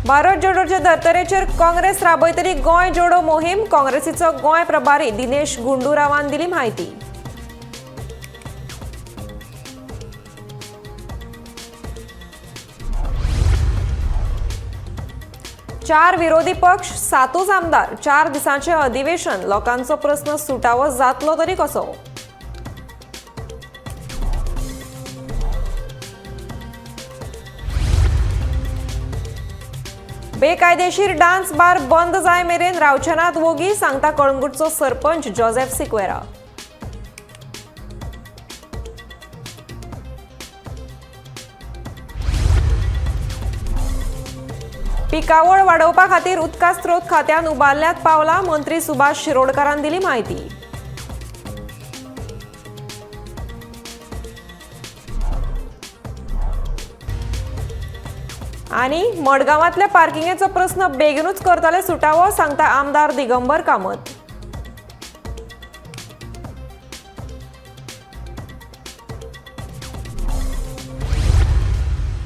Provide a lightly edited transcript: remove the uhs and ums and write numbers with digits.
भारत जोडोच्या धर्तरेचेर काँग्रेस राबयतली गोंय जोडो मोहीम. काँग्रेसीचो गोंय प्रभारी दिनेश गुंडूरावान दिली माहिती. चार विरोधी पक्ष, 7 आमदार. 4 दिसांचे अधिवेशन. लोकांचो प्रश्न सुटावो जातलो तरी कसो? बेकायदेशीर डान्स बार बंद जाय मेरेन रावचे नात वोगी, सांगता कळंगूटचो सरपंच जोसेफ सिक्वेरा. पिकावळ वाडोवपा खातीर उदका स्त्रोत खात्यान उबारल्यात पावलां. मंत्री सुभाष शिरोडकारान दिली माहिती. आनी मडगांवांतल्या पार्किंगेचो प्रस्न बेगीनूच करतले सुटावो, सांगता आमदार दिगंबर कामत.